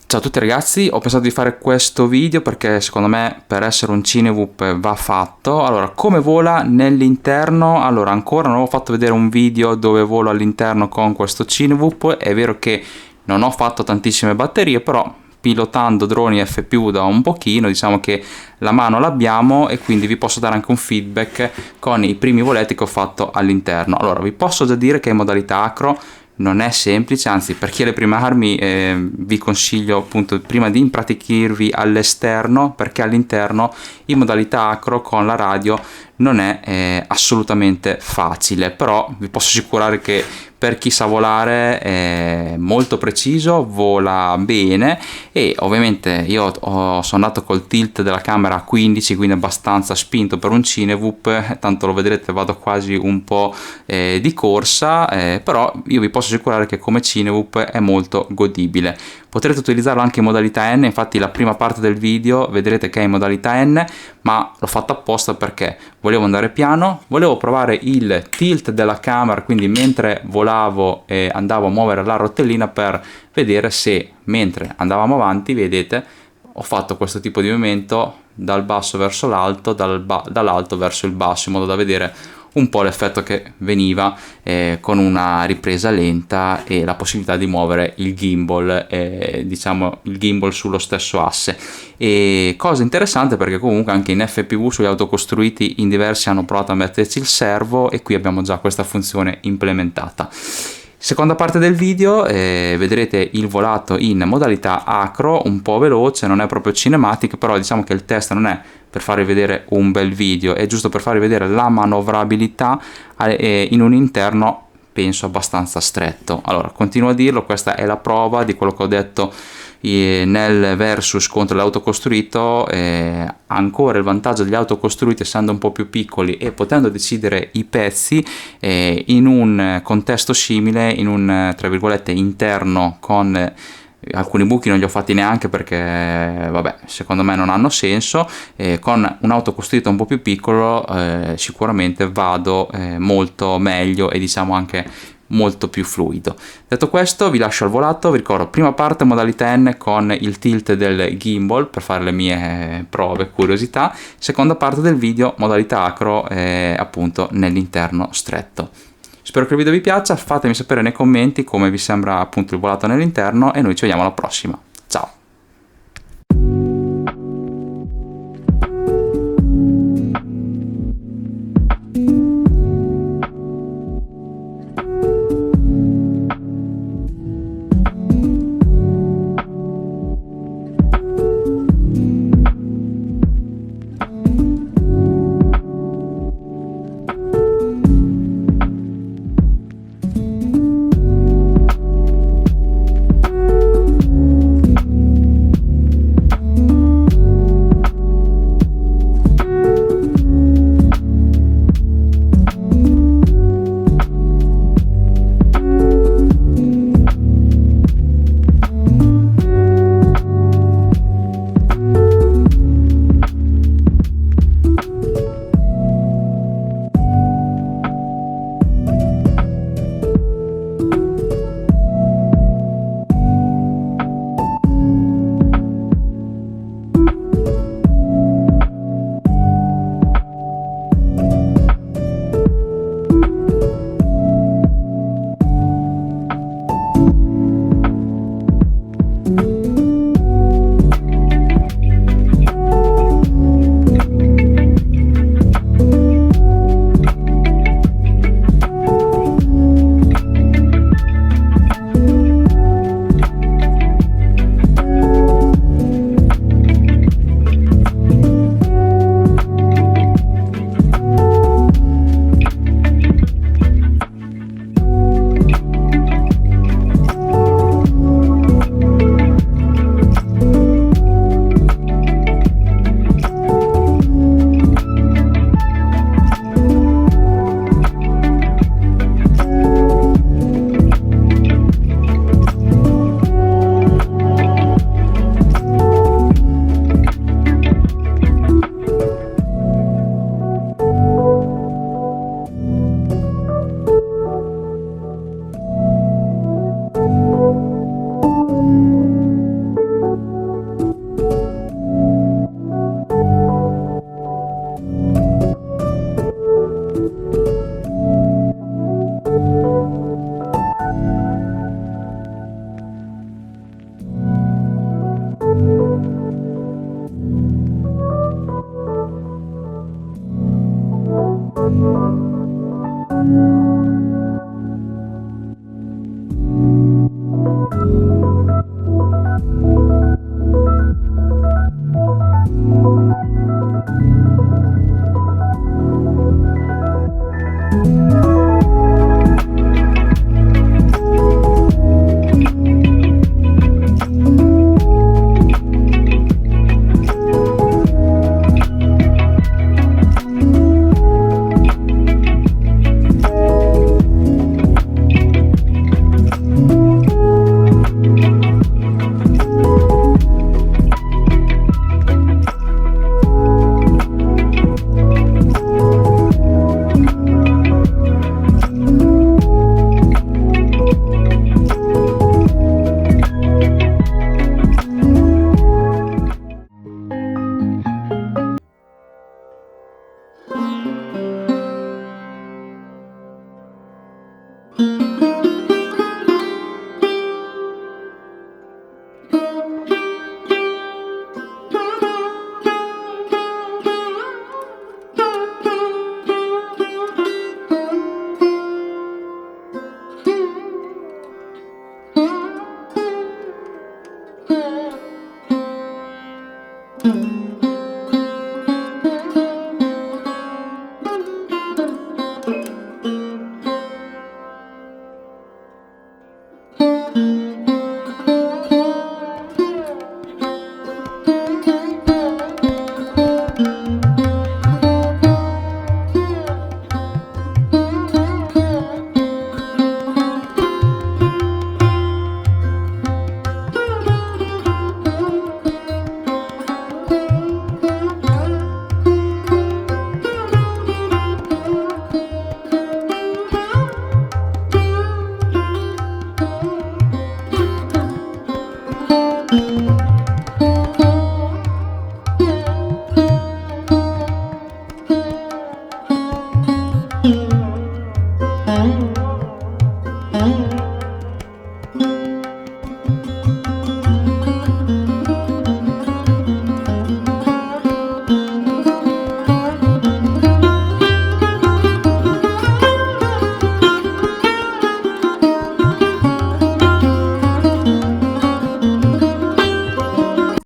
Ciao a tutti ragazzi, ho pensato di fare questo video perché secondo me per essere un Cinewhoop va fatto. Allora, come vola nell'interno? Allora, ancora non ho fatto vedere un video dove volo all'interno con questo Cinewhoop. È vero che non ho fatto tantissime batterie, però pilotando droni FPV da un pochino, diciamo che la mano l'abbiamo e quindi vi posso dare anche un feedback con i primi voletti che ho fatto all'interno. Allora, vi posso già dire che in modalità acro non è semplice, anzi per chi ha le prime armi vi consiglio appunto prima di impratichirvi all'esterno, perché all'interno in modalità acro con la radio non è assolutamente facile, però vi posso assicurare che per chi sa volare è molto preciso, vola bene e ovviamente io sono andato col tilt della camera a 15, quindi abbastanza spinto per un Cinewhoop, tanto lo vedrete vado quasi un po' di corsa, però io vi posso assicurare che come Cinewhoop è molto godibile. Potrete utilizzarlo anche in modalità N, infatti la prima parte del video vedrete che è in modalità N, ma l'ho fatto apposta perché volevo andare piano, volevo provare il tilt della camera, quindi mentre volavo andavo a muovere la rotellina per vedere se mentre andavamo avanti, vedete, ho fatto questo tipo di movimento dal basso verso l'alto, dall'alto verso il basso, in modo da vedere un po' l'effetto che veniva con una ripresa lenta e la possibilità di muovere il gimbal, diciamo il gimbal sullo stesso asse. E cosa interessante perché comunque anche in FPV sugli autocostruiti in diversi hanno provato a metterci il servo e qui abbiamo già questa funzione implementata. Seconda parte del video, vedrete il volato in modalità acro, un po' veloce, non è proprio cinematic, però diciamo che il test non è per farvi vedere un bel video, è giusto per farvi vedere la manovrabilità in un interno penso abbastanza stretto. Allora, continuo a dirlo, questa è la prova di quello che ho detto nel versus contro l'autocostruito. Ancora il vantaggio degli autocostruiti, essendo un po' più piccoli e potendo decidere i pezzi in un contesto simile, in un tra virgolette interno, con alcuni buchi non li ho fatti neanche perché vabbè, secondo me non hanno senso, con un auto costruito un po' più piccolo sicuramente vado molto meglio e diciamo anche molto più fluido. Detto questo vi lascio al volato, vi ricordo prima parte modalità N con il tilt del gimbal per fare le mie prove, curiosità, seconda parte del video modalità acro appunto nell'interno stretto. Spero che il video vi piaccia, fatemi sapere nei commenti come vi sembra appunto il volato nell'interno e noi ci vediamo alla prossima. Ciao! Mm.